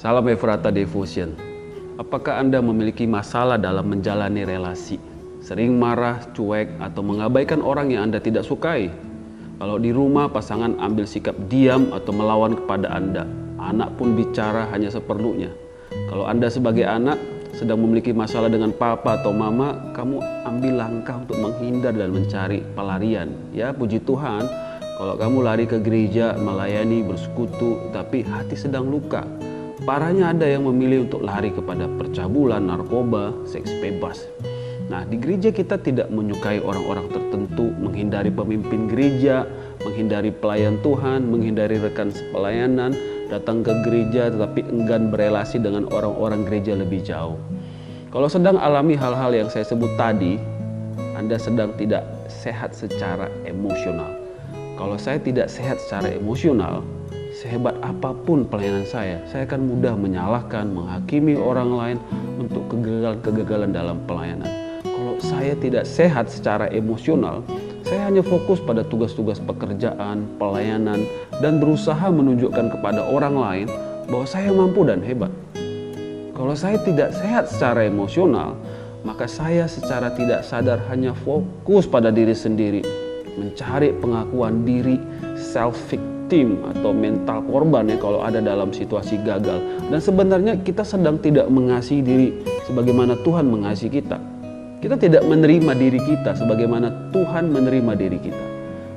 Salam Efrata Devotion. Apakah Anda memiliki masalah dalam menjalani relasi? Sering marah, cuek, atau mengabaikan orang yang Anda tidak sukai? Kalau di rumah, pasangan ambil sikap diam atau melawan kepada Anda. Anak pun bicara hanya seperlunya. Kalau Anda sebagai anak sedang memiliki masalah dengan papa atau mama, kamu ambil langkah untuk menghindar dan mencari pelarian. Ya, puji Tuhan, kalau kamu lari ke gereja, melayani, bersekutu, tapi hati sedang luka. Parahnya ada yang memilih untuk lari kepada percabulan, narkoba, seks bebas. Nah, di gereja kita tidak menyukai orang-orang tertentu, menghindari pemimpin gereja, menghindari pelayan Tuhan, menghindari rekan sepelayanan, datang ke gereja tetapi enggan berelasi dengan orang-orang gereja lebih jauh. Kalau sedang alami hal-hal yang saya sebut tadi, Anda sedang tidak sehat secara emosional. Kalau saya tidak sehat secara emosional, sehebat apapun pelayanan saya akan mudah menyalahkan, menghakimi orang lain untuk kegagalan dalam pelayanan. Kalau saya tidak sehat secara emosional, saya hanya fokus pada tugas-tugas pekerjaan, pelayanan, dan berusaha menunjukkan kepada orang lain bahwa saya mampu dan hebat. Kalau saya tidak sehat secara emosional, maka saya secara tidak sadar hanya fokus pada diri sendiri, mencari pengakuan diri, self-victim atau mental korban ya kalau ada dalam situasi gagal. Dan sebenarnya kita sedang tidak mengasihi diri sebagaimana Tuhan mengasihi kita. Kita tidak menerima diri kita sebagaimana Tuhan menerima diri kita.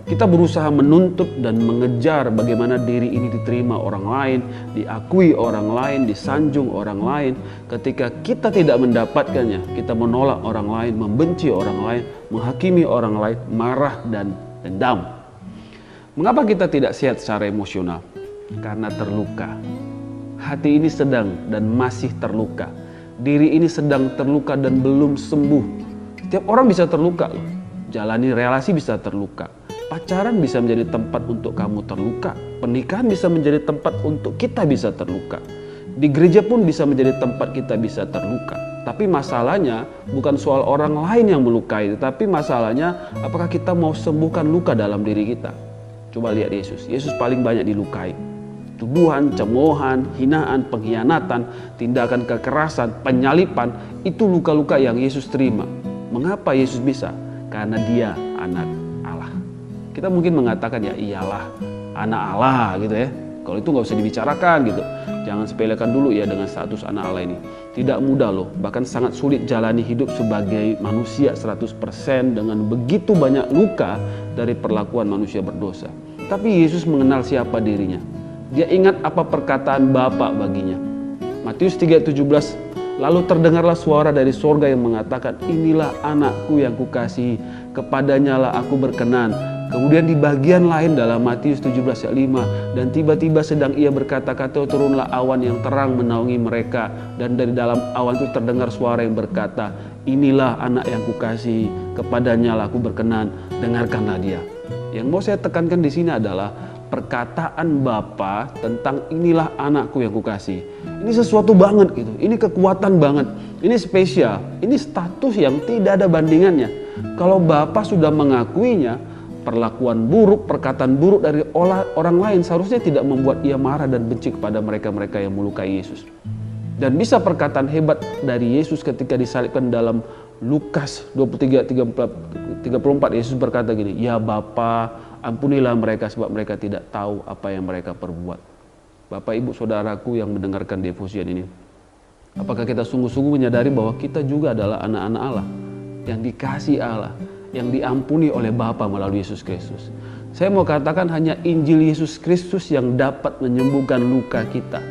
Kita berusaha menuntut dan mengejar bagaimana diri ini diterima orang lain, diakui orang lain, disanjung orang lain. Ketika kita tidak mendapatkannya, kita menolak orang lain, membenci orang lain, menghakimi orang lain, marah dan dendam. Mengapa kita tidak sehat secara emosional? Karena terluka. Hati ini sedang dan masih terluka. Diri ini sedang terluka dan belum sembuh. Setiap orang bisa terluka loh. Jalani relasi bisa terluka. Pacaran bisa menjadi tempat untuk kamu terluka. Pernikahan bisa menjadi tempat untuk kita bisa terluka. Di gereja pun bisa menjadi tempat kita bisa terluka. Tapi masalahnya bukan soal orang lain yang melukai, tetapi masalahnya apakah kita mau sembuhkan luka dalam diri kita. Coba lihat Yesus. Yesus paling banyak dilukai. Tuduhan, cemoohan, hinaan, pengkhianatan, tindakan kekerasan, penyalipan, itu luka-luka yang Yesus terima. Mengapa Yesus bisa? Karena dia anak Allah. Kita mungkin mengatakan ya iyalah anak Allah gitu ya. Kalau itu nggak usah dibicarakan gitu. Jangan sepelekan dulu ya dengan status anak Allah ini. Tidak mudah loh, bahkan sangat sulit jalani hidup sebagai manusia 100% dengan begitu banyak luka dari perlakuan manusia berdosa. Tapi Yesus mengenal siapa dirinya. Dia ingat apa perkataan Bapa baginya. Matius 3:17, lalu terdengarlah suara dari sorga yang mengatakan, inilah anakku yang kukasihi, kepadanya lah aku berkenan. Kemudian di bagian lain dalam Matius 17:5, dan tiba-tiba sedang ia berkata-kata, turunlah awan yang terang menaungi mereka, dan dari dalam awan itu terdengar suara yang berkata, inilah anak yang kukasihi, kepadanya lah aku berkenan, dengarkanlah dia. Yang mau saya tekankan di sini adalah perkataan Bapa tentang inilah anakku yang kukasihi. Ini sesuatu banget gitu. Ini kekuatan banget. Ini spesial. Ini status yang tidak ada bandingannya. Kalau Bapa sudah mengakuinya, perlakuan buruk, perkataan buruk dari orang lain seharusnya tidak membuat ia marah dan benci kepada mereka-mereka yang melukai Yesus. Dan bisa perkataan hebat dari Yesus ketika disalibkan dalam Lukas 23:34, Yesus berkata gini, ya Bapa, ampunilah mereka sebab mereka tidak tahu apa yang mereka perbuat. Bapak, Ibu, Saudaraku yang mendengarkan devotion ini, apakah kita sungguh-sungguh menyadari bahwa kita juga adalah anak-anak Allah, yang dikasihi Allah, yang diampuni oleh Bapa melalui Yesus Kristus? Saya mau katakan hanya Injil Yesus Kristus yang dapat menyembuhkan luka kita.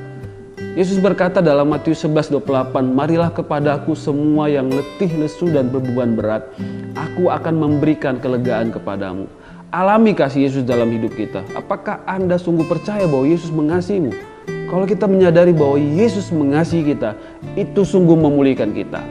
Yesus berkata dalam Matius 11:28, marilah kepadaku semua yang letih, lesu, dan berbeban berat, aku akan memberikan kelegaan kepadamu. Alami kasih Yesus dalam hidup kita. Apakah Anda sungguh percaya bahwa Yesus mengasihimu? Kalau kita menyadari bahwa Yesus mengasihi kita, itu sungguh memulihkan kita.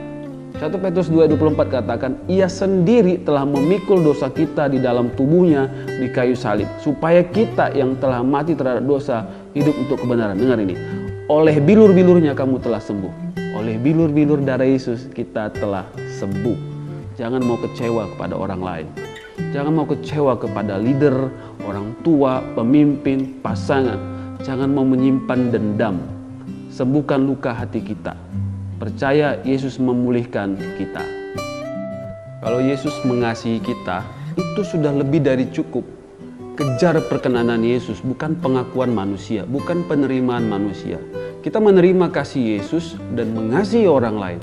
1 Petrus 2:24 katakan, ia sendiri telah memikul dosa kita di dalam tubuhnya di kayu salib, supaya kita yang telah mati terhadap dosa hidup untuk kebenaran. Dengar ini, oleh bilur-bilurnya kamu telah sembuh. Oleh bilur-bilur darah Yesus kita telah sembuh. Jangan mau kecewa kepada orang lain. Jangan mau kecewa kepada leader, orang tua, pemimpin, pasangan. Jangan mau menyimpan dendam. sembuhkan luka hati kita. Percaya Yesus memulihkan kita. Kalau Yesus mengasihi kita, itu sudah lebih dari cukup. Kejar perkenanan Yesus, bukan pengakuan manusia, bukan penerimaan manusia. Kita menerima kasih Yesus dan mengasihi orang lain.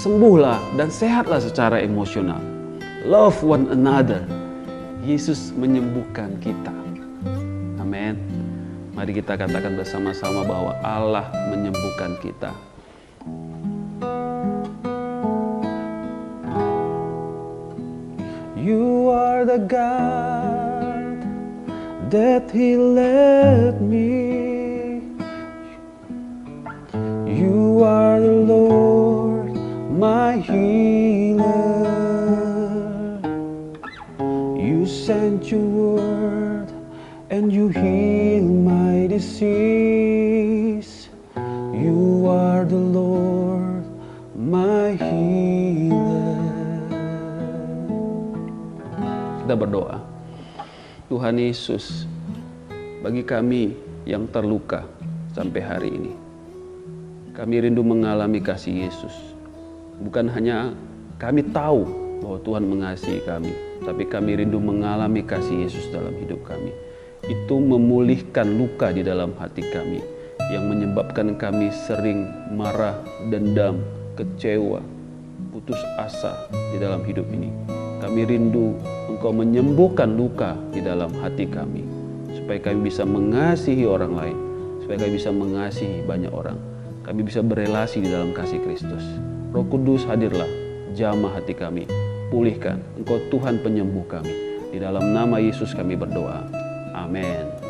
Sembuhlah dan sehatlah secara emosional. Love one another. Yesus menyembuhkan kita. Amin. Mari kita katakan bersama-sama bahwa Allah menyembuhkan kita. You are the God that healed me. You are the Lord, my healer. You sent your word and you heal my disease. You are the Lord, my healer. Kita berdoa. Tuhan Yesus, bagi kami yang terluka sampai hari ini, kami rindu mengalami kasih Yesus. Bukan hanya kami tahu bahwa Tuhan mengasihi kami, tapi kami rindu mengalami kasih Yesus dalam hidup kami. Itu memulihkan luka di dalam hati kami yang menyebabkan kami sering marah, dendam, kecewa, putus asa di dalam hidup ini. Kami rindu Engkau menyembuhkan luka di dalam hati kami, supaya kami bisa mengasihi orang lain, supaya kami bisa mengasihi banyak orang. Kami bisa berelasi di dalam kasih Kristus. Roh Kudus hadirlah, jamah hati kami, pulihkan. Engkau Tuhan penyembuh kami. Di dalam nama Yesus kami berdoa. Amin.